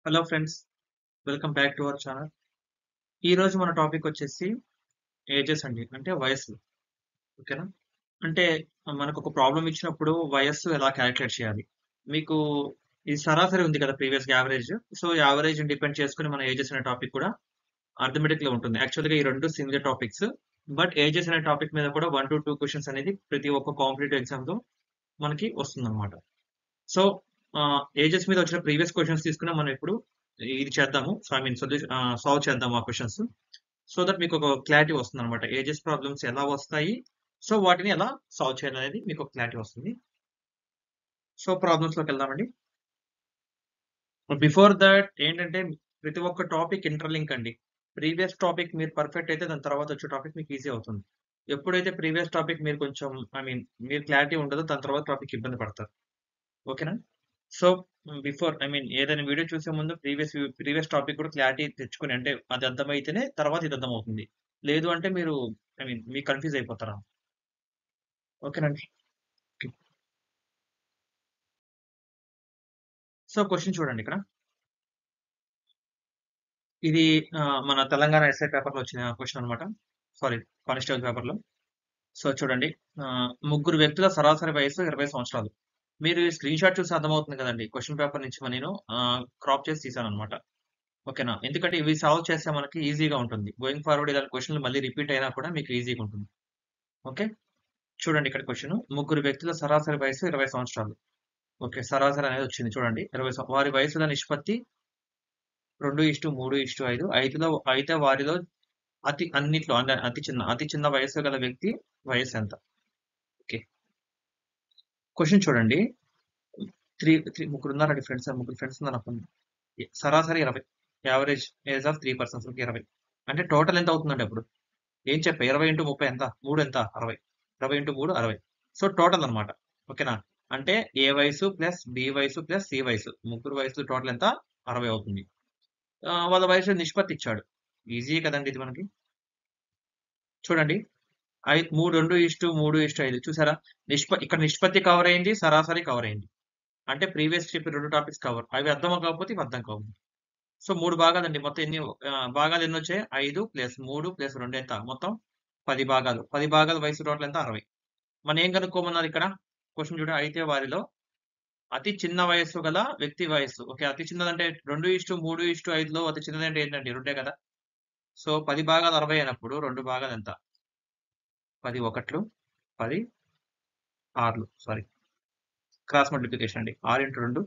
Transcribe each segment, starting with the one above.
Hello friends, welcome back to our channel. ఈ రోజు మన టాపిక్ వచ్చేసి ఏజెస్ అండి. అంటే వయస్సు. ఓకేనా? అంటే మనకు ఒక ప్రాబ్లమ్ ఇచ్చినప్పుడు వయస్సు ఎలా క్యాలిక్యులేట్ చేయాలి? మీకు ఈ సరాసరి ఉంది కదా, previous average. So average depend చేసుకొని మన ఏజెస్ అనే టాపిక్ కూడా అర్థమెటిక్ లో ఉంటుంది. యాక్చువల్‌గా ఈ 2 సిమిలర్ టాపిక్స్. బట్ ఏజెస్ అనే టాపిక్ మీద కూడా 1-2 క్వెషన్స్ అనేది ప్రతి ఒక్క కాంపిటీటివ్ ఎగ్జామ్‌లో మనకి వస్తుందన్నమాట. సో ఏజెస్ మీద వచ్చిన ప్రీవియస్ క్వెషన్స్ తీసుకుని మనం ఇప్పుడు ఇది చేద్దాము. సో ఐ మీన్ సాల్వ్ చేద్దాం ఆ క్వెషన్స్. సో దట్ మీకు ఒక క్లారిటీ వస్తుందన్నమాట. ఏజెస్ ప్రాబ్లమ్స్ ఎలా వస్తాయి? సో వాటిని ఎలా సాల్వ్ చేయాలనేది మీకు ఒక క్లారిటీ వస్తుంది. సో ప్రాబ్లమ్స్ లోకి వెళ్దామండి. బిఫోర్ దట్ ఏంటంటే ప్రతి ఒక్క టాపిక్ ఇంటర్లింక్ అండి. ప్రీవియస్ టాపిక్ మీరు పర్ఫెక్ట్ అయితే దాని తర్వాత వచ్చే టాపిక్ మీకు ఈజీ అవుతుంది. ఎప్పుడైతే ప్రీవియస్ టాపిక్ మీరు కొంచెం ఐ మీన్ మీరు క్లారిటీ ఉండదో దాని తర్వాత టాపిక్ ఇబ్బంది పడతారు. ఓకేనా? సో బిఫోర్ ఐ మీన్ ఏదైనా వీడియో చూసే ముందు ప్రీవియస్ టాపిక్ కూడా క్లారిటీ తెచ్చుకొని, అంటే అది అర్థమైతేనే తర్వాత ఇది అర్థమవుతుంది. లేదు అంటే మీరు ఐ మీన్ మీకు కన్‌ఫ్యూజ్ అయిపోతారు. ఓకేనండి. ఓకే. సో క్వెషన్ చూడండి ఇక్కడ. ఇది మన తెలంగాణ ఎస్ఐ పేపర్‌లో వచ్చిన క్వెషన్ అన్నమాట. సారీ, కానిస్టేబుల్ పేపర్‌లో. సో చూడండి. ముగ్గురు వ్యక్తుల సరాసరి వయస్సు 20 సంవత్సరాలు. మీరు ఈ స్క్రీన్‌షాట్ చూసి అర్థమవుతుంది కదండీ! క్వెషన్ పేపర్ నుంచి నేను క్రాప్ చేసి తీశానన్నమాట. ఓకేనా? ఎందుకంటే ఇవి సాల్వ్ చేస్తే మనకి ఈజీగా ఉంటుంది. గోయింగ్ ఫార్వర్డ్ ఇలాంటి క్వెషన్‌లు మళ్ళీ రిపీట్ అయినా కూడా మీకు ఈజీగా ఉంటుంది. ఓకే. చూడండి ఇక్కడ క్వెషన్. ముగ్గురు వ్యక్తుల సరాసరి వయస్సు 20 సంవత్సరాలు. ఓకే. సరాసరి అనేది వచ్చింది చూడండి. 20 వారి వయసుల నిష్పత్తి 2:3:5. అయితే వారిలో అన్నిట్లో అంటే అతి చిన్న వయస్సు గల వ్యక్తి వయస్సు ఎంత? ఓకే. క్వెషన్ చూడండి. 3 ముగ్గురున్నారండి ఫ్రెండ్స్. ముగ్గురు ఫ్రెండ్స్ ఉన్నారనుకోండి. సరాసరి 20. Average age of 3 persons 20. అంటే టోటల్ ఎంత అవుతుందండి అప్పుడు? ఏం చెప్పా? 20x30 ఎంత? 3 ఎంత? 60. 20x3 60. సో టోటల్ అన్నమాట. ఓకేనా? అంటే ఏ వయసు ప్లస్ బి వయసు ప్లస్ సి వయసు. ముగ్గురు వయసులు టోటల్ ఎంత? 60 అవుతుంది. వాళ్ళ వయసు నిష్పత్తి ఇచ్చాడు. ఈజీయే కదండీ ఇది మనకి. చూడండి. 2:3:5 చూసారా? ఇక్కడ నిష్పత్తి కవర్ అయింది. సరాసరి కవర్ అయింది. అంటే ప్రీవియస్ చెప్పిన 2 టాపిక్స్ కవర్. అవి అర్థం కాకపోతే ఇవి అర్థం కావు. సో 3 భాగాలండి. మొత్తం ఎన్ని భాగాలు ఎన్నొచ్చాయి? 5 ప్లస్ 3 ప్లస్ 2 ఎంత? మొత్తం 10 భాగాలు. 10 భాగాల వయసు టోటల్ ఎంత? 60. మనం ఏం కనుక్కోమన్నారు ఇక్కడ? క్వెషన్ చూడు. అయితే వారిలో అతి చిన్న వయస్సు గల వ్యక్తి వయస్సు. ఓకే. అతి చిన్నదంటే 2:3:5లో అతి చిన్నదంటే ఏంటండి? 2 కదా! సో 10 భాగాలు 60 అయినప్పుడు 2 భాగాలు ఎంత? 10 ఒకట్లు, 10 ఆర్లు. సారీ. క్రాస్ మల్టిప్లికేషన్ అండి. 6x2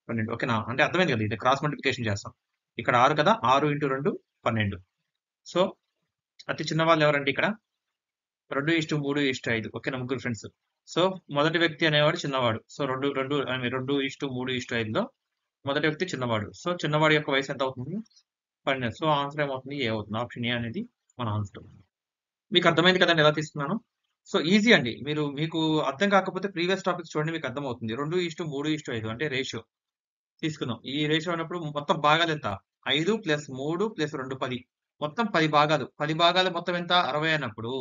12. ఓకేనా? అంటే అర్థమైంది కదా! ఇది క్రాస్ మల్టిప్లికేషన్ చేస్తాం. ఇక్కడ 6 కదా! 6x2 12. సో అతి చిన్న వాళ్ళు ఎవరండి ఇక్కడ? 2:3:5. ఓకేనా? ముగ్గురు ఫ్రెండ్స్. సో మొదటి వ్యక్తి అనేవాడు చిన్నవాడు. సో 2:3:5లో మొదటి వ్యక్తి చిన్నవాడు. సో చిన్నవాడి యొక్క వయసు ఎంత అవుతుంది? 12. సో ఆన్సర్ ఏమవుతుంది? ఏ అవుతుంది. ఆప్షన్ ఏ అనేది మన ఆన్సర్. మీకు అర్థమైంది కదండి ఎలా తీసుకున్నాను? సో ఈజీ అండి. మీకు అర్థం కాకపోతే ప్రీవియస్ టాపిక్స్ చూడండి, మీకు అర్థమవుతుంది. 2:3:5 అంటే రేషియో తీసుకుందాం. ఈ రేషియో అన్నప్పుడు మొత్తం భాగాలు ఎంత? 5 ప్లస్ 3 ప్లస్ 2 10. మొత్తం 10 భాగాలు. 10 భాగాలు మొత్తం ఎంత? 60 అన్నప్పుడు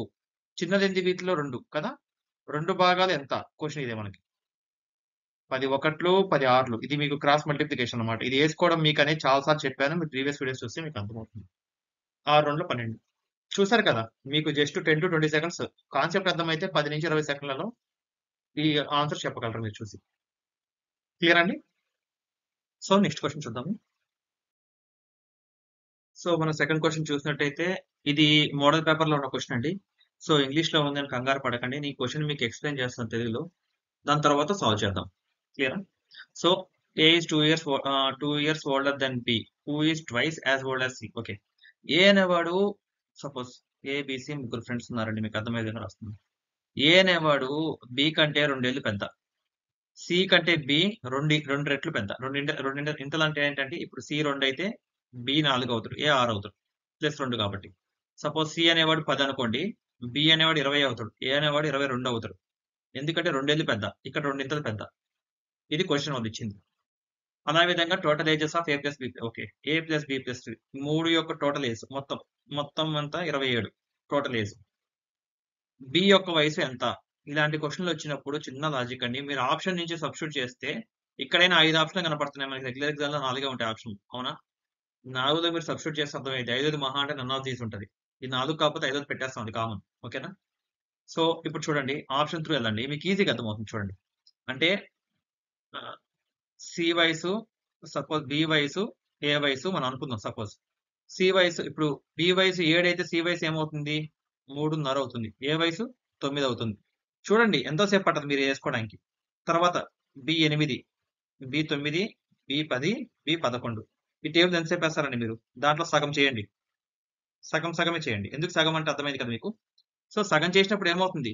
చిన్నదేంది వీటిలో 2 కదా! 2 భాగాలు ఎంత? క్వెషన్ ఇదే మనకి. 10 ఒకట్లు, 10 ఆర్లు. ఇది మీకు క్రాస్ మల్టిప్లికేషన్ అన్నమాట. ఇది ఏసుకోవడం మీకనేది చాలా సార్లు చెప్పాను. మీరు ప్రీవియస్ వీడియోస్ చూస్తే మీకు అర్థమవుతుంది. 6 2 12. చూసారు కదా! మీకు జస్ట్ 10-20 సెకండ్స్ కాన్సెప్ట్ అర్థమైతే 10-20 సెకండ్లలో ఈ ఆన్సర్ చెప్పగలరు మీరు చూసి. క్లియర్ అండి? సో నెక్స్ట్ క్వెషన్ చూద్దాము. సో మన సెకండ్ క్వెషన్ చూసినట్టయితే ఇది మోడల్ పేపర్‌లో ఉన్న క్వెషన్ అండి. సో ఇంగ్లీష్‌లో ఉందని కంగారు పడకండి. నేను క్వెషన్ మీకు ఎక్స్‌ప్లెయిన్ చేస్తాను తెలుగులో. దాని తర్వాత సాల్వ్ చేద్దాం. క్లియరా? So A is 2 years older than B, who is twice as old as C. Okay. A అనేవాడు సపోజ్ ఏ, బి, సి ముగ్గురు ఫ్రెండ్స్ ఉన్నారండి. మీకు అర్థమయ్యే విధంగా రాస్తున్నాను. ఏ అనేవాడు బి కంటే 2 ఏళ్ళు పెద్ద. సి కంటే బి 2 రెట్లు పెద్ద. ఇంతలంటే ఏంటంటే ఇప్పుడు సి 2 అయితే బి 4 అవుతాడు. ఏ 6 అవుతాడు. ప్లస్ 2 కాబట్టి. సపోజ్ సి అనేవాడు 10 అనుకోండి. బి అనేవాడు 20 అవుతాడు. ఏ అనేవాడు 22 అవుతాడు. ఎందుకంటే 2 ఏళ్ళు పెద్ద. ఇక్కడ 2 ఇంతలు పెద్ద. ఇది క్వెషన్ వాళ్ళు ఇచ్చింది. అదే విధంగా total ages of A plus B. Okay. A plus B plus 3 యొక్క టోటల్ ఏజ్ మొత్తం అంతా 27 టోటల్ ఏజ్. బి యొక్క వయసు ఎంత? ఇలాంటి క్వెషన్‌లు వచ్చినప్పుడు చిన్న లాజిక్ అండి. మీరు ఆప్షన్ నుంచి సబ్స్టిట్యూట్ చేస్తే ఇక్కడైనా 5 ఆప్షన్లు కనపడుతున్నాయి. మనకి రెగ్యులర్ ఎగ్జామ్‌లో 4 ఉంటాయి ఆప్షన్లు. అవునా? 4లో మీరు సబ్స్టిట్యూట్ చేస్తే అర్థమైద్ది. ఐదోది మహా అంటే నన్ ఆఫ్ దీస్ ఉంటది. ఈ 4 కాకపోతే ఐదోది పెట్టేస్తామండి కామన్. ఓకేనా? సో, ఇప్పుడు చూడండి ఆప్షన్ త్రూ ఎళ్ళండి. మీకు ఈజీగా అర్థమవుతుంది చూడండి. అంటే ఆహ్, C wise, suppose B wise, A wise మనం అనుకుందాం సపోజ్. సి వయసు ఇప్పుడు బి వయసు 7 అయితే సి వయసు ఏమవుతుంది? 3:30 అవుతుంది. ఏ వయసు 9 అవుతుంది. చూడండి ఎంతోసేపు పట్టదు మీరు ఏసుకోవడానికి. తర్వాత బి8, బి9, బి10, బి11. ఈ టేబుల్ ఎంతసేపు ఏస్తారండి మీరు? దాంట్లో సగం చేయండి. సగం సగమే చేయండి. ఎందుకు సగం అంటే అర్థమైంది కదా మీకు? సో, సగం చేసినప్పుడు ఏమవుతుంది?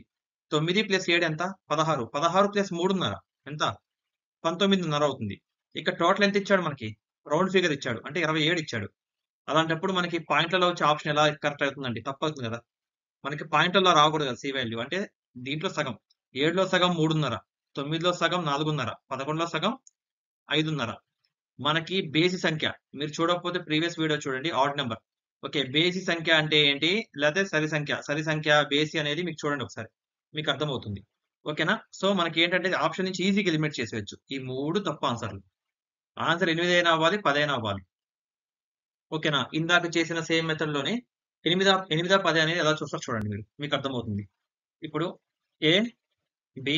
9 + 7 ఎంత? 16. 16 + 3:30 ఎంత? 19:30 అవుతుంది. ఇక్కడ టోటల్ ఎంత ఇచ్చాడు మనకి? రౌండ్ ఫిగర్ ఇచ్చాడు. అంటే 27 ఇచ్చాడు. అలాంటప్పుడు మనకి పాయింట్లలో వచ్చే ఆప్షన్ ఎలా కరెక్ట్ అవుతుందండి? తప్పవుతుంది కదా! మనకి పాయింట్లలో రాకూడదు కదా! C value. అంటే దీంట్లో సగం. 7లో సగం 3:30, 9లో సగం 4:30, 11లో సగం 5:30. మనకి బేసి సంఖ్య. మీరు చూడకపోతే ప్రీవియస్ వీడియో చూడండి. Odd number. ఓకే. బేసి సంఖ్య అంటే ఏంటి? లేతే సరి సంఖ్య. సరి సంఖ్య, బేసి అనేది మీకు చూడండి ఒకసారి. మీకు అర్థమవుతుంది. ఓకేనా? సో, మనకేంటంటే ఆప్షన్ నుంచి ఈజీగా ఎలిమినేట్ చేసేయొచ్చు. ఈ 3 తప్పు ఆన్సర్‌లు. ఆన్సర్ 8 అయినా అవ్వాలి, 10 అయినా అవ్వాలి. ఓకేనా? ఇందాక చేసిన సేమ్ మెథడ్‌లోనే 8, 10 అనేది ఎలా చూస్తారో చూడండి మీరు. మీకు అర్థమవుతుంది. ఇప్పుడు A, B,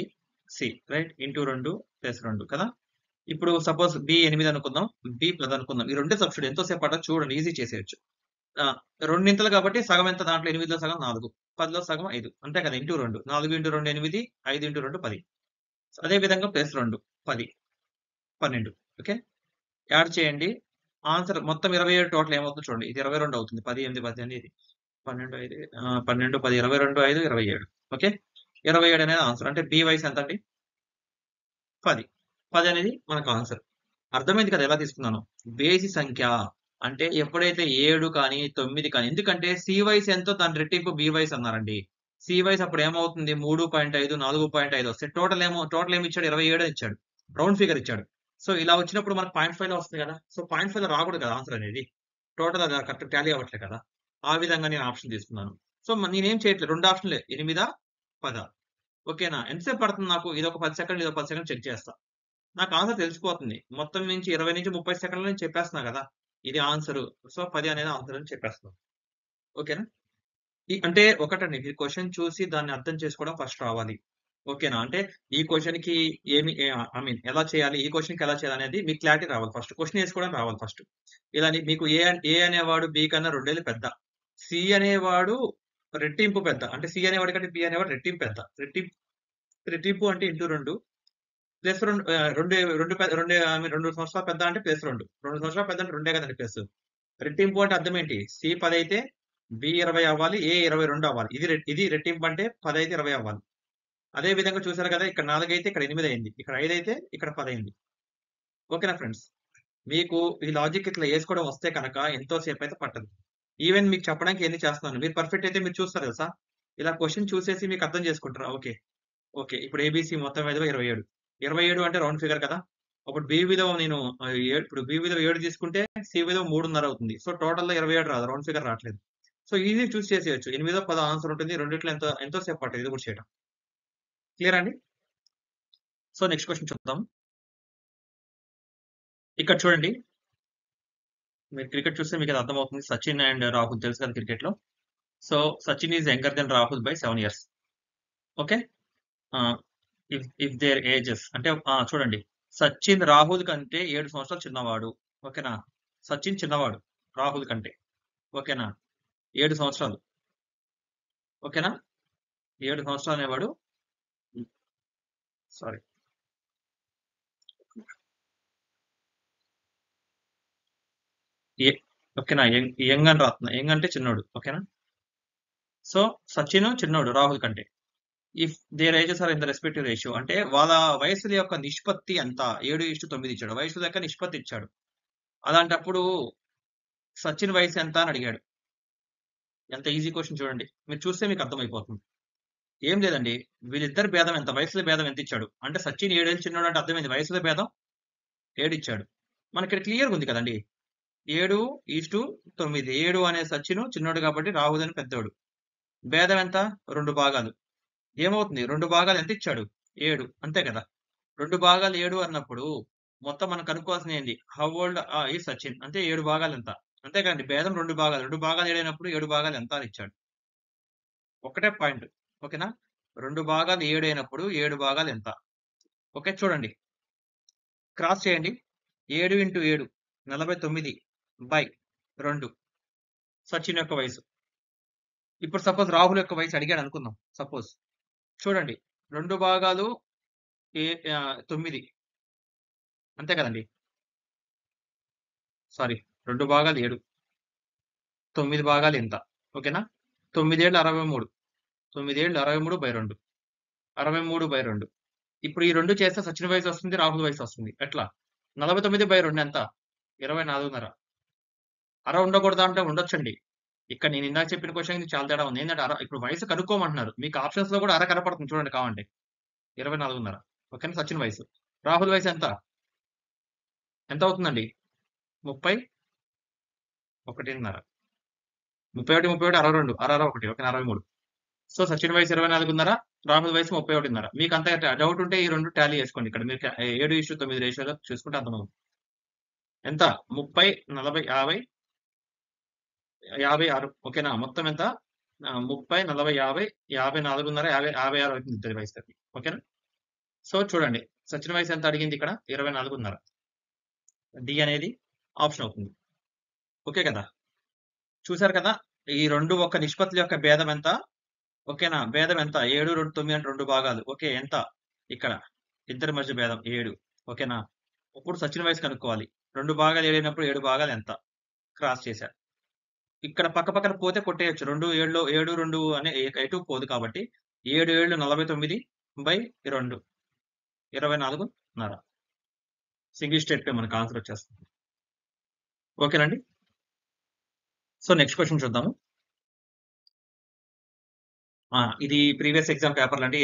C right? Into 2 plus 2 కదా! ఇప్పుడు సపోజ్ బి8 అనుకుందాం. బి10 అనుకుందాం. ఈ రెండే సబ్స్టిట్యూట్ ఎంతో సేపు పట్టదు చూడండి ఈజీ చేసేయొచ్చు. ఆ! రెండింతలు కాబట్టి సగం ఎంత దాంట్లో 8లో సగం 4. 10లో సగం 5. అంతే కదా! ఇంటూ 2. 4 into 2 8, 5 into 2 10. అదే విధంగా ప్లస్ 2 10, 12. ఓకే. యాడ్ చేయండి. ఆన్సర్ మొత్తం 27 టోటల్ ఏమవుతుందో చూడండి. ఇది 22 అవుతుంది. 10, 8, 18 ఇది 12, 5 12, 10, 22, 5, 27. ఓకే. 27 అనేది ఆన్సర్. అంటే బి వయసు ఎంతండి? 10. 10 అనేది మనకు ఆన్సర్. అర్థమైంది కదా! ఎలా తీసుకున్నానో. బేసి సంఖ్య అంటే ఎప్పుడైతే 7 కానీ, 9 కానీ ఎందుకంటే సి వయసు ఎంతో దాని రెట్టింపు బి వయసు అన్నారండి. సి వయసు అప్పుడు ఏమవుతుంది? 3.5, 4.5 వస్తాయి. టోటల్ ఏమి ఇచ్చాడు? 27 ఇచ్చాడు. రౌండ్ ఫిగర్ ఇచ్చాడు. సో, ఇలా వచ్చినప్పుడు మనకు 0.5లో వస్తుంది కదా! సో, 0.5లో రాకూడదు కదా! ఆన్సర్ అనేది. టోటల్ అది కరెక్ట్ టాలీ అవ్వట్లే కదా! ఆ విధంగా నేను ఆప్షన్ తీసుకున్నాను. సో, నేనేం చేయట్లేదు. 2 ఆప్షన్‌లే 8, 10. ఓకేనా? ఎంతసేపు పడుతుంది నాకు? ఇదొక 10 సెకండ్లు, ఇదొక 10 సెకండ్లు చెక్ చేస్తా. నాకు ఆన్సర్ తెలిసిపోతుంది. మొత్తం నుంచి 20-30 సెకన్లలో నేను చెప్పేస్తున్నా గదా! ఇది ఆన్సరు. సో, 10 అనేది ఆన్సర్ అని చెప్పేస్తున్నాను. ఓకేనా? అంటే ఒకటండి మీరు క్వెషన్ చూసి దాన్ని అర్థం చేసుకోవడం ఫస్ట్ రావాలి. ఓకేనా? అంటే ఈ క్వెషన్‌కి ఏమి ఐ మీన్ ఎలా చేయాలి? ఈ క్వెషన్‌కి ఎలా చేయాలనేది మీకు క్లారిటీ రావాలి ఫస్ట్. క్వెషన్ ఏసుకోవడం రావాలి ఫస్ట్. ఇలా మీకు ఏ అనేవాడు బి కన్నా రెండేళ్ళు పెద్ద. సి అనేవాడు రెట్టింపు పెద్ద. అంటే సి అనేవాడి కంటే బి అనేవాడు రెట్టింపు పెద్ద. రెట్టింపు అంటే ఇంటూ 2 ప్లస్ 2 2 సంవత్సరాలు పెద్ద అంటే ప్లస్ 2. 2 సంవత్సరాలు పెద్ద అంటే 2 కదండీ ప్లస్. రెట్టింపు అంటే అర్థం ఏంటి? సి 10 అయితే బి 20 అవ్వాలి. ఏ 22 అవ్వాలి. ఇది రెట్టింపు అంటే 10 అయితే 20 అవ్వాలి. అదే విధంగా చూసారు కదా! ఇక్కడ 4 అయితే ఇక్కడ 8 అయింది. ఇక్కడ 5 అయితే ఇక్కడ 10 అయింది. ఓకేనా ఫ్రెండ్స్? మీకు ఈ లాజిక్ ఇట్లా ఏసుకోవడం వస్తే కనుక ఎంతో సేపయితే పట్టదు. ఈవెన్ మీకు చెప్పడానికి ఎన్ని చేస్తున్నాను. మీరు పర్ఫెక్ట్ అయితే మీరు చూస్తారు తెలుసా? ఇలా క్వెషన్ చూసేసి మీకు అర్థం చేసుకుంటారా? ఓకే. ఓకే. ఇప్పుడు ఏబీసీ మొత్తం విలువ 27. 27 అంటే రౌండ్ ఫిగర్ కదా! అప్పుడు బి విలువ నేను ఇప్పుడు బి విలువ 7 తీసుకుంటే సి విలువ 3:30 అవుతుంది. సో, టోటల్‌లో 27 రాదు. రౌండ్ ఫిగర్ రావట్లేదు. సో, ఈజీగా చూస్ చేసేయొచ్చు. 8, 10 ఆన్సర్ ఉంటుంది. రెండిట్లో ఎంతో సేపు పట్టదు ఇది కూడా చేయడం. క్లియరా అండి? సో, నెక్స్ట్ క్వెషన్ చూద్దాం. ఇక్కడ చూడండి. మీరు క్రికెట్ చూస్తే మీకు అది అర్థమవుతుంది. సచిన్ అండ్ రాహుల్ తెలుసు కదా క్రికెట్‌లో. So, Sachin is younger than Rahul by 7 years. Okay. Ah, if their ages అంటే చూడండి. సచిన్ రాహుల్ కంటే 7 సంవత్సరాలు చిన్నవాడు. ఓకేనా? సచిన్ చిన్నవాడు రాహుల్ కంటే. ఓకేనా? 7 సంవత్సరాలు. ఓకేనా? 7 సంవత్సరాలు అనేవాడు హ్మ్. సారీ. ఎ ఓకేనా? యంగ్ అని రాస్తున్నా. యంగ్ అంటే చిన్నోడు. ఓకేనా? సో, సచిన్ చిన్నోడు రాహుల్ కంటే. If their ages are in the respective ratio అంటే వాళ్ళ వయస్సుల యొక్క నిష్పత్తి ఎంత? 7:9 ఇచ్చాడు. వయస్సుల యొక్క నిష్పత్తి ఇచ్చాడు. అలాంటప్పుడు సచిన్ వయసు ఎంత అని అడిగాడు. ఎంత ఈజీ క్వెషన్ చూడండి. మీరు చూస్తే మీకు అర్థమైపోతుంది. ఏం లేదండి. వీళ్ళిద్దరి భేదం ఎంత? వయసుల భేదం ఎంత ఇచ్చాడు? అంటే సచిన్ 7 ఏళ్ళు చిన్నోడు అంటే అర్థమైంది. వయసుల భేదం 7 ఇచ్చాడు. మనకిక్కడ క్లియర్‌గా ఉంది కదండీ. 7:9. 7 అనే సచిన్ చిన్నోడు కాబట్టి రాహుల్ అని పెద్దోడు. భేదం ఎంత? 2 భాగాలు. ఏమవుతుంది? 2 భాగాలు ఎంత ఇచ్చాడు? 7 అంతే కదా! 2 భాగాలు 7 అన్నప్పుడు మొత్తం మనం కనుక్కోవాల్సింది ఏంటి? హౌ ఓల్డ్ ఈజ్ సచిన్ అంటే 7 భాగాలు ఎంత? అంతే కదండీ. భేదం 2 భాగాలు. 2 భాగాలు 7 అయినప్పుడు 7 భాగాలు ఎంత అని ఇచ్చాడు. ఒక్కటే పాయింట్. ఓకేనా? 2 భాగాలు 7 అయినప్పుడు 7 భాగాలు ఎంత? ఓకే. చూడండి. క్రాస్ చేయండి. 7 ఇంటూ 7 49/2 సచిన్ యొక్క వయసు. ఇప్పుడు సపోజ్ రాహుల్ యొక్క వయసు అడిగాడు అనుకుందాం. సపోజ్. చూడండి. 2 భాగాలు ఏ 9 అంతే కదండీ. సారీ 2 భాగాలు 7. 9 భాగాలు ఎంత? ఓకేనా? 9 ఏళ్ళు 63. 9 ఏళ్ళు 63/2. 63/2. ఇప్పుడు ఈ 2 చేస్తే సచిన్ వయసు వస్తుంది. రాహుల్ వయసు వస్తుంది. ఎట్లా? 49/2 ఎంత? 24.5. అర ఉండకూడదా అంటే ఉండొచ్చండి. ఇక్కడ నేను ఇందాక చెప్పిన క్వెషన్‌కి చాలా తేడా ఉంది. ఏందంటే ఇప్పుడు వయసు కనుక్కోమంటున్నారు. మీకు ఆప్షన్స్‌లో కూడా అర కనపడుతుంది చూడండి కావాలంటే. 24.5. ఓకేనా? సచిన్ వయసు. రాహుల్ వయసు ఎంత? ఎంత అవుతుందండి? 31.5. 31, 61, 62, 61. ఓకే. 63. సో సచిన్ వయసు 24.5, రాహుల్ వయసు 31.5. మీకు అంత డౌట్ ఉంటే ఈ 2 టాలీ చేసుకోండి. ఇక్కడ మీరు 7:9 రేషియోలో చూసుకుంటే అర్థమవుతుంది. ఎంత? 30, 40, 50, 56. ఓకేనా? మొత్తం ఎంత? 30, 40, 50, 54.5, 50, 56 అవుతుంది ఇద్దరి వయసులకి. ఓకేనా? సో చూడండి. సచిన్ వయసు ఎంత అడిగింది ఇక్కడ? 24.5. డి అనేది ఆప్షన్ అవుతుంది. ఓకే కదా? చూసారు కదా? ఈ 2 ఒక నిష్పత్తుల యొక్క భేదం ఎంత? ఓకేనా? భేదం ఎంత? 7, 2, 9 అంటే 2 భాగాలు. ఓకే. ఎంత? ఇక్కడ ఇద్దరి మధ్య భేదం 7. ఓకేనా? ఇప్పుడు సచిన్ వయసు కనుక్కోవాలి. 2 భాగాలు 7 అయినప్పుడు 7 భాగాలు ఎంత? క్రాస్ చేశా. ఇక్కడ పక్క పక్కన పోతే కొట్టేయొచ్చు. 2 7లో 7, 2 అనే ఎటు పోదు కాబట్టి 7 7 49/2 24.5. సింగిల్ స్టెప్‌లో మనకు ఆన్సర్ వచ్చేస్తుంది. ఓకేనండి? సో నెక్స్ట్ క్వెషన్ చూద్దాము. ఇది ప్రీవియస్ ఎగ్జామ్ పేపర్‌లో అంటే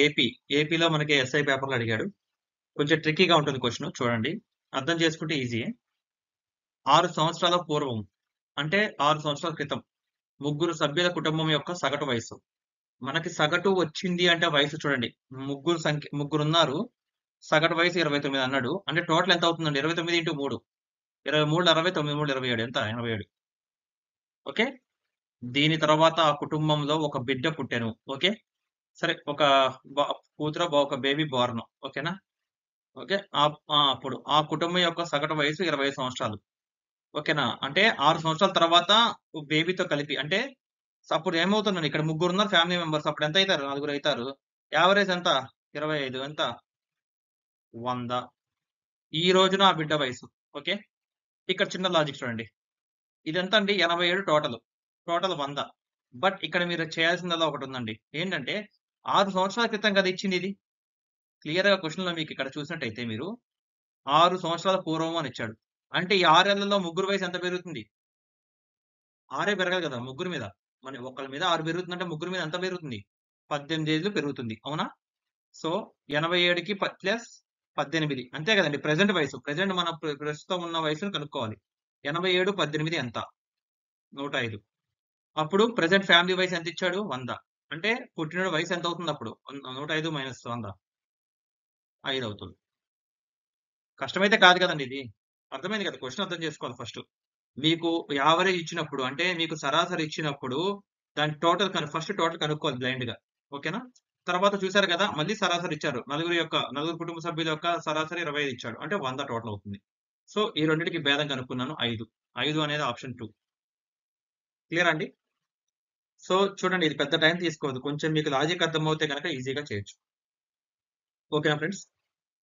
ఏపీలో మనకి ఎస్ఐ పేపర్‌లో అడిగాడు. కొంచెం ట్రిక్కీగా ఉంటుంది క్వెషన్ చూడండి. అర్థం చేసుకుంటే ఈజీయే. 6 సంవత్సరాల పూర్వం అంటే 6 సంవత్సరాల క్రితం ముగ్గురు సభ్యుల కుటుంబం యొక్క సగటు వయస్సు. మనకి సగటు వచ్చింది అంటే వయసు చూడండి. ముగ్గురున్నారు. సగటు వయసు 29 అన్నాడు. అంటే టోటల్ ఎంత అవుతుందండి? 29 ఇంటూ 3. 23 60 93 27 ఎంత? 87. ఓకే. దీని తర్వాత ఆ కుటుంబంలో ఒక బిడ్డ పుట్టెను. ఓకే. సరే ఒక కూతురో ఒక బేబీ బోర్న్. ఓకేనా? ఓకే. అప్పుడు ఆ కుటుంబం యొక్క సగటు వయసు 20 సంవత్సరాలు. ఓకేనా? అంటే 6 సంవత్సరాల తర్వాత బేబీతో కలిపి అంటే అప్పుడు ఏమవుతుందండి ఇక్కడ ముగ్గురున్నారు ఫ్యామిలీ మెంబర్స్. అప్పుడు ఎంత అయితారు? నలుగురు అయితారు. యావరేజ్ ఎంత? 25 ఎంత? 100. ఈ రోజున ఆ బిడ్డ వయసు. ఓకే. ఇక్కడ చిన్న లాజిక్ చూడండి. ఇదెంత అండి? 87 టోటల్. టోటల్ 100. బట్ ఇక్కడ మీరు చేయాల్సిందల్లా ఒకటుందండి. ఏంటంటే 6 సంవత్సరాల క్రితం కదా ఇచ్చింది ఇది. క్లియర్‌గా క్వెషన్‌లో మీకు ఇక్కడ చూసినట్టయితే మీరు 6 సంవత్సరాల పూర్వం అని ఇచ్చాడు. అంటే ఈ 6 ఏళ్లలో ముగ్గురు వయసు ఎంత పెరుగుతుంది? 6 పెరగాలి కదా! ముగ్గురు మీద. మన ఒకళ్ళ మీద 6 పెరుగుతుందంటే ముగ్గురు మీద ఎంత పెరుగుతుంది? 18 ఏళ్ళు పెరుగుతుంది. అవునా? సో 87కి ప్లస్ 18 అంతే కదండీ! ప్రెజెంట్ వయసు. ప్రెజెంట్ మన ప్రస్తుతం ఉన్న వయసుని కనుక్కోవాలి. 87, 18 ఎంత? 105. అప్పుడు ప్రెజెంట్ ఫ్యామిలీ వయసు ఎంత ఇచ్చాడు? 100. అంటే పుట్టినోడి వయసు ఎంత అవుతుంది అప్పుడు? 105 మైనస్ 100 5 అవుతుంది. కష్టమైతే కాదు కదండీ ఇది. అర్థమైంది కదా! క్వెషన్ అర్థం చేసుకోవాలి ఫస్ట్. మీకు యావరేజ్ ఇచ్చినప్పుడు అంటే మీకు సరాసరి ఇచ్చినప్పుడు దాని ఫస్ట్ టోటల్ కనుక్కోవాలి బ్లైండ్‌గా. ఓకేనా? తర్వాత చూసారు కదా! మళ్ళీ సరాసరి ఇచ్చారు. నలుగురు కుటుంబ సభ్యుల యొక్క సరాసరి 25 ఇచ్చాడు. అంటే 100 టోటల్ అవుతుంది. సో ఈ రెండిటికి భేదం కనుక్కున్నాను 5. 5 అనేది ఆప్షన్ 2. క్లియరా అండి? సో చూడండి ఇది పెద్ద టైం తీసుకోదు. కొంచెం మీకు లాజిక్ అర్థమవుతే గనక ఈజీగా చేయొచ్చు. ఓకేనా ఫ్రెండ్స్?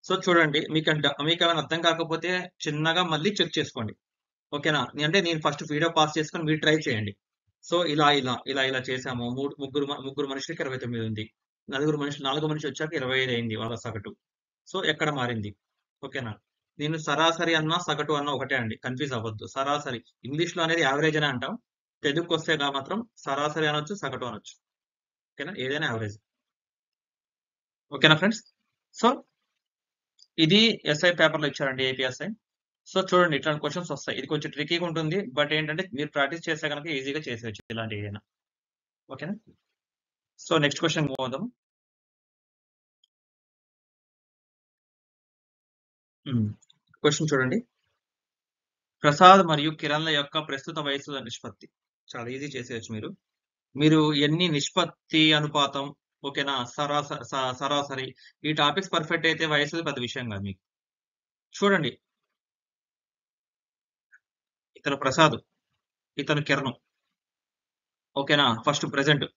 సో చూడండి మీకేమైనా అర్థం కాకపోతే చిన్నగా మళ్ళీ చెక్ చేసుకోండి. ఓకేనా? అంటే నేను ఫస్ట్ వీడియో పాస్ చేసుకొని మీరు ట్రై చేయండి. సో ఇలా చేసాము. ముగ్గురు మనుషులకి 29 ఉంది. నాలుగో మనిషి వచ్చాక 25 అయింది వాళ్ళ సగటు. సో ఎక్కడ మారింది? ఓకేనా? నేను సరాసరి అన్నా, సగటు అన్నా ఒకటే అండి. కన్‌ఫ్యూజ్ అవ్వద్దు. సరాసరి ఇంగ్లీష్‌లో అనేది యావరేజ్ అనే అంటాం. తెలుగుకొస్తే మాత్రం సరాసరి అనొచ్చు, సగటు అనొచ్చు. ఓకేనా? ఏదైనా యావరేజ్. ఓకేనా ఫ్రెండ్స్? సో ఇది ఎస్ఐ పేపర్‌లో ఇచ్చారండి ఏపీఎస్ఐ. సో చూడండి ఇట్లాంటి క్వెషన్స్ వస్తాయి. ఇది కొంచెం ట్రిక్కీగా ఉంటుంది. బట్ ఏంటంటే మీరు ప్రాక్టీస్ చేస్తే గనక ఈజీగా చేసేయొచ్చు ఇలాంటియేదైనా. ఓకేనా? సో నెక్స్ట్ క్వెషన్ మూవ్ అవుదాం. క్వెషన్ చూడండి. ప్రసాద్ మరియు కిరణ్ల యొక్క ప్రస్తుత వయస్సుల నిష్పత్తి. చాలా ఈజీ చేసేయొచ్చు మీరు. మీరు ఎన్ని నిష్పత్తి అనుపాతం, ఓకేనా? సరాసరి ఈ టాపిక్స్ పర్ఫెక్ట్ అయితే వయస్సులు పెద్ద విషయం కాదు మీకు. చూడండి, ఇతను ప్రసాద్, ఇతను కిరణం, ఓకేనా? ఫస్ట్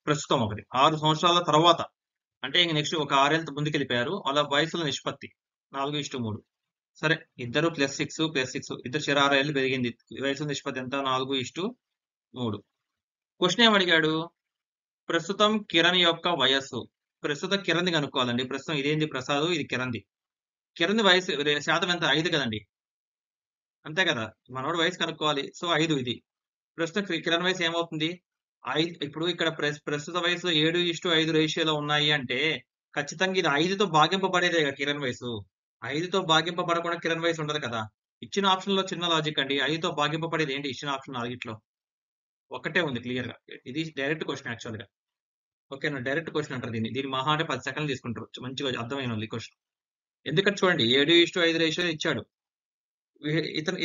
ప్రస్తుతం ఒకటి 6 సంవత్సరాల తర్వాత అంటే ఇంక నెక్స్ట్ ఒక 6 ఏళ్ళ ముందుకెళ్ళిపోయారు. వాళ్ళ వయసుల నిష్పత్తి 4:3. సరే, ఇద్దరు +6 ఇద్దరు 6 ఏళ్ళు పెరిగింది. వయసుల నిష్పత్తి ఎంత? 4:3. క్వశ్చన్ ఏమడిగాడు? ప్రస్తుతం కిరణ్ యొక్క వయస్సు. ప్రస్తుతం కిరణ్ది కనుక్కోవాలండి. ప్రస్తుతం ఇదేంది ప్రసాద్, ఇది కిరణ్ది. కిరణ్ది వయసు శాతం ఎంత? 5 కదండి, అంతే కదా? మనోడు వయసు కనుక్కోవాలి. సో 5 ఇది. ప్రస్తుతం కిరణ్ వయసు ఏమవుతుంది? ఇప్పుడు ఇక్కడ ప్రస్తుత వయసు 7:5 రేషియోలో ఉన్నాయి అంటే ఖచ్చితంగా ఇది 5తో భాగింపబడేదే కదా కిరణ్ వయసు. 5తో భాగింపబడకుండా కిరణ్ వయసు ఉండదు కదా. ఇచ్చిన ఆప్షన్ లో చిన్న లాజిక్ అండి. 5తో భాగింపబడేది ఏంటి? ఇచ్చిన ఆప్షన్ 4గిట్లో ఒకటే ఉంది క్లియర్ గా. ఇది డైరెక్ట్ క్వశ్చన్ యాక్చువల్ గా. ఓకేనా? డైరెక్ట్ క్వశ్చన్ అంటారు దీన్ని. దీని మహా అంటే 10 సెకండ్లు తీసుకుంటారు. మంచిగా అర్థమైన క్వశ్చన్. ఎందుకంటే చూడండి, 7:5 రేషియో ఇచ్చాడు.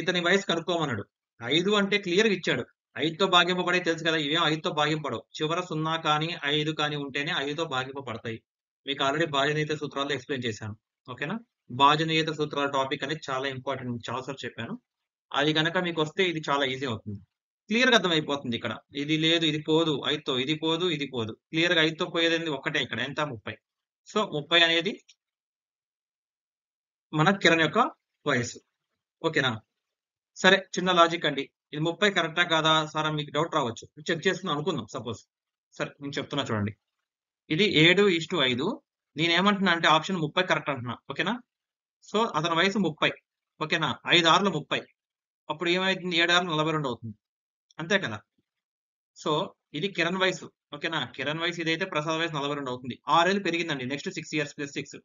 ఇతని వయసు కనుక్కోమన్నాడు. 5 అంటే క్లియర్ గా ఇచ్చాడు. 5తో భాగింపబడే తెలుసు కదా. ఇవేం 5తో భాగింపడవు. చివర 0 కానీ 5 కానీ ఉంటేనే 5తో భాగింపబడతాయి. మీకు ఆల్రెడీ భాజనీయత సూత్రాలు ఎక్స్ప్లెయిన్ చేశాను. ఓకేనా? భాజనీయత సూత్రాల టాపిక్ అనేది చాలా ఇంపార్టెంట్. చాలా సార్లు చెప్పాను. అది కనుక మీకు వస్తే ఇది చాలా ఈజీ అవుతుంది. క్లియర్ గా అర్థమైపోతుంది ఇక్కడ. ఇది లేదు, ఇది పోదు. 5తో ఇది పోదు, ఇది పోదు. క్లియర్ గా 5తో పోయేది ఒక్కటే ఇక్కడ. ఎంత? 30. సో 30 అనేది మన కిరణ్ యొక్క వయసు. ఓకేనా? సరే, చిన్న లాజిక్ అండి. ఇది 30 కరెక్టా కాదా సార్ అని మీకు డౌట్ రావచ్చు. చెక్ చేస్తున్నాం అనుకుందాం సపోజ్. సరే, నేను చెప్తున్నా చూడండి. ఇది 7:5. నేనేమంటున్నా అంటే ఆప్షన్ 30 కరెక్ట్ అంటున్నా. ఓకేనా? సో అతని వయసు 30. ఓకేనా? 5 6 30. అప్పుడు ఏమైతుంది? 7 6 42 అవుతుంది. అంతే కదా? సో ఇది కిరణ్ వయసు. ఓకేనా? కిరణ్ వయసు ఇదైతే ప్రసాద్ వయసు 42 అవుతుంది. 6 ఏళ్ళు పెరిగిందండి. Next 6 years +6.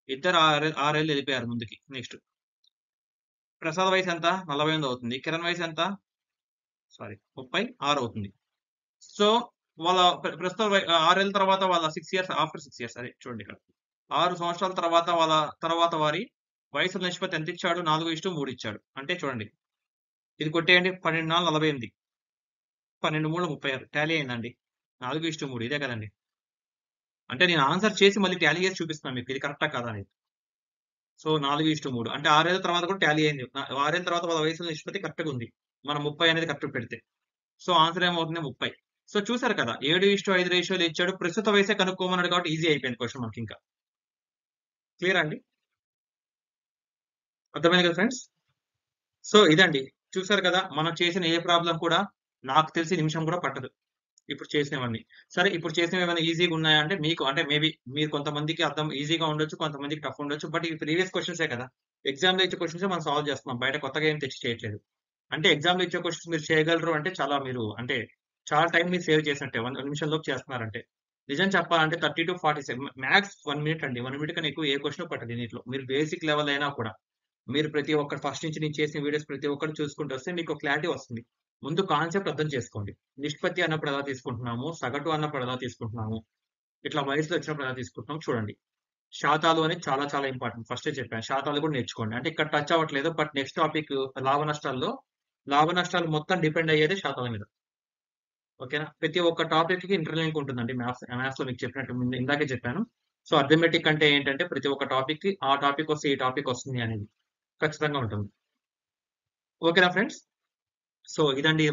ఇద్దరు 6 ఏళ్ళు వెళ్ళిపోయారు ముందుకి. నెక్స్ట్ ప్రసాద్ వయసు ఎంత? 48 అవుతుంది. కిరణ్ వయసు ఎంత? 36 అవుతుంది. సో వాళ్ళ ప్రస్తుతం 6 ఏళ్ళ తర్వాత వాళ్ళ 6 ఇయర్స్ ఆఫ్టర్ 6 ఇయర్స్. అదే చూడండి ఇక్కడ 6 సంవత్సరాల తర్వాత వాళ్ళ తర్వాత వారి వయసుల నిష్పత్తి ఎంత ఇచ్చాడు? 4:3 ఇచ్చాడు. అంటే చూడండి, ఇది కొట్టేయండి. 12 4 48, 12 3 36 టాలీ అయిందండి. 4:3 ఇదే కదండి. అంటే నేను ఆన్సర్ చేసి మళ్ళీ టాలీ చేసి చూపిస్తున్నాను మీకు. ఇది కరెక్టా కాదా అనేది. సో 4:3 అంటే 6 ఏళ్ళ తర్వాత కూడా టాలీ అయింది. 6 ఏళ్ళ తర్వాత వాళ్ళ వయసుల నిష్పత్తి కరెక్ట్‌గా ఉంది. మనం 30 అనేది కరెక్ట్ పెడితే. సో ఆన్సర్ ఏమవుతుంది? 30. సో చూసారు కదా, 7:5 రేషియోలో ఇచ్చాడు. ప్రస్తుత వయసే కనుక్కోమన్నాడు కాబట్టి ఈజీ అయిపోయింది క్వశ్చన్ మనకి ఇంకా. క్లియర్ అండి? అర్థమైంది కదా ఫ్రెండ్స్? సో ఇదండి. చూసారు కదా, మనం చేసిన ఏ ప్రాబ్లం కూడా నాకు తెలిసి నిమిషం కూడా పట్టదు ఇప్పుడు చేసినవన్నీ. సరే, ఇప్పుడు చేసినవి ఏమైనా ఈజీగా ఉన్నాయా అంటే మీకు అంటే మేబీ మీరు కొంతమందికి అర్థం ఈజీగా ఉండొచ్చు, కొంతమందికి టఫ్ ఉండొచ్చు. బట్ ఇవి ప్రీవియస్ క్వశ్చన్సే కదా. ఎగ్జామ్‌లో ఇచ్చే క్వశ్చన్సే మనం సాల్వ్ చేస్తున్నాం. బయట కొత్తగా ఏం తెచ్చి చేయట్లేదు. అంటే ఎగ్జామ్‌లో ఇచ్చే క్వశ్చన్స్ మీరు చేయగలరు అంటే చాలా మీరు అంటే చాలా టైం మీరు సేవ్ చేసినట్టే. 1 నిమిషం లోపు చేస్తున్నారంటే. నిజం చెప్పాలంటే 30-40 మ్యాక్స్ 1 మినిట్ అండి. 1 మినిట్ కన్నా ఎక్కువ ఏ క్వశ్చన్ పట్టదు దీంట్లో. మీరు బేసిక్ లెవెల్ అయినా కూడా. మీరు ప్రతి ఒక్కటి ఫస్ట్ నుంచి నేను చేసిన వీడియోస్ ప్రతి ఒక్కటి చూసుకుంటూ వస్తే మీకు క్లారిటీ వస్తుంది. ముందు కాన్సెప్ట్ అర్థం చేసుకోండి. నిష్పత్తి అన్నప్పుడు ఎలా తీసుకుంటున్నాము, సగటు అన్నప్పుడు ఎలా తీసుకుంటున్నాము, ఇట్లా వయసులో వచ్చినప్పుడు ఎలా తీసుకుంటున్నాము చూడండి. శాతాలు అనేది చాలా చాలా ఇంపార్టెంట్. ఫస్టే చెప్పాను. శాతాలు కూడా నేర్చుకోండి. అంటే ఇక్కడ టచ్ అవ్వట్లేదు. బట్ నెక్స్ట్ టాపిక్ లాభ నష్టాలు మొత్తం డిపెండ్ అయ్యేది శాతాల మీద. ఓకేనా? ప్రతి ఒక్క టాపిక్ కి ఇంటర్లింక్ ఉంటుందండి. మ్యాథ్స్ లో మీకు చెప్పినట్టు ఇందాకే చెప్పాను. సో అర్థమెటిక్ అంటే ఏంటంటే ప్రతి ఒక్క టాపిక్ కి ఆ టాపిక్ వస్తే ఈ టాపిక్ వస్తుంది అనేది ఖచ్చితంగా ఉంటుంది. ఓకేనా ఫ్రెండ్స్? సో ఇదండి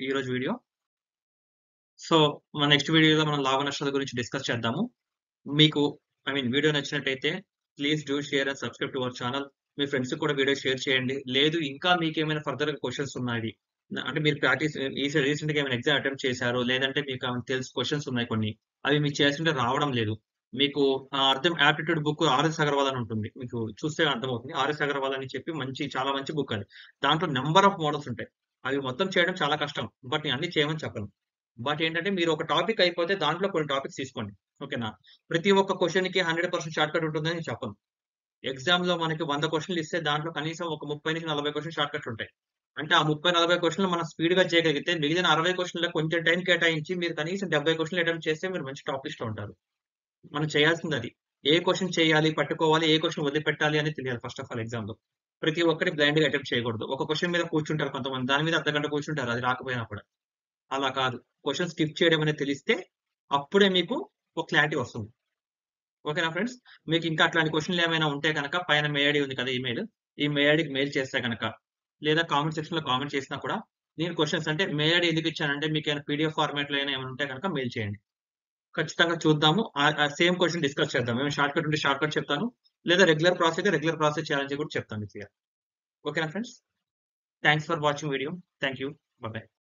ఈరోజు వీడియో. సో మన నెక్స్ట్ వీడియోలో మనం లాభ నష్టాల గురించి డిస్కస్ చేద్దాము. మీకు వీడియో నచ్చినట్టయితే please do share and subscribe to our channel. Me friends కూడా వీడియో షేర్ చేయండి. లేదు ఇంకా మీకేమైనా ఫర్దర్ క్వశ్చన్స్ ఉన్నాయి అంటే మీరు ప్రాక్టీస్ రీసెంట్ గా ఏమైనా ఎగ్జామ్ అటెంప్ట్ చేశారు, లేదంటే మీకు తెలుసు క్వశ్చన్స్ ఉన్నాయి కొన్ని, అవి మీకు చేస్తుంటే రావడం లేదు. మీకు అర్థం యాప్టిట్యూడ్ బుక్ ఆర్ఎస్ అగర్వాల్ అని ఉంటుంది. మీకు చూస్తే అర్థమవుతుంది. ఆర్ఎస్ అగర్వాల్ అని చెప్పి చాలా మంచి బుక్ అది. దాంట్లో నెంబర్ ఆఫ్ మోడల్స్ ఉంటాయి. అవి మొత్తం చేయడం చాలా కష్టం. బట్ నేను అన్ని చేయమని చెప్పను. బట్ ఏంటంటే మీరు ఒక టాపిక్ అయిపోతే దాంట్లో కొన్ని టాపిక్స్ తీసుకోండి. ఓకేనా? ప్రతి ఒక్క క్వశ్చన్ కి 100% షార్ట్ కట్ ఉంటుందని నేను చెప్పను. ఎగ్జామ్ లో మనకి 100 క్వశ్చన్లు ఇస్తే దాంట్లో కనీసం ఒక 30-40 క్వశ్చన్ షార్ట్ కట్లు ఉంటాయి. అంటే ఆ 30-40 క్వశ్చన్లు మనం స్పీడ్ గా చేయగలిగితే మిగిలిన 60 క్వశ్చన్లో కొంచెం టైం కేటాయించి మీరు కనీసం 70 క్వశ్చన్లు అటెంప్ట్ చేస్తే మీరు మంచి టాప్ లిస్ట్ లో ఉంటారు. మనం చేయాల్సింది అది. ఏ క్వశ్చన్ చేయాలి, పట్టుకోవాలి, ఏ క్వశ్చన్ వదిలిపెట్టాలి అని తెలియాలి ఫస్ట్ ఆఫ్ ఆల్ ఎగ్జామ్ లో. ప్రతి ఒక్కటి బ్లైండ్‌గా అటెంప్ట్ చేయకూడదు. ఒక క్వెషన్ మీద కూర్చుంటారు కొంతమంది. దాని మీద అర్ధగంట కూర్చుంటారు అది రాకపోయినా కూడా. అలా కాదు. క్వెషన్ స్కిప్ చేయడం అనేది తెలిస్తే అప్పుడే మీకు ఒక క్లారిటీ వస్తుంది. ఓకేనా ఫ్రెండ్స్? మీకు ఇంకా అట్లాంటి క్వెషన్‌లు ఏమైనా ఉంటే గనక పైన మెయిల్ ఐడీ ఉంది కదా! ఈమెయిల్. ఈ మెయిల్ ఐడీకి మెయిల్ చేస్తే గనక లేదా కామెంట్ సెక్షన్‌లో కామెంట్ చేసినా కూడా నేను క్వెషన్స్ అంటే మెయిల్ ఐడీ ఎందుకు ఇచ్చానంటే మీకేమైనా పీడీఎఫ్ ఫార్మాట్‌లో ఏమైనా ఉంటే గనక మెయిల్ చేయండి. ఖచ్చితంగా చూద్దాము. సేమ్ క్వెషన్ డిస్కస్ చేద్దాం. ఏమైనా షార్ట్‌కట్ ఉంటే షార్ట్‌కట్ చెప్తాను. లేదా రెగ్యులర్ ప్రాసెస్ అయితే రెగ్యులర్ ప్రాసెస్ చేయాలని కూడా చెప్తాను క్లియర్. ఓకేనా friends? Thanks for watching video. Thank you. By by.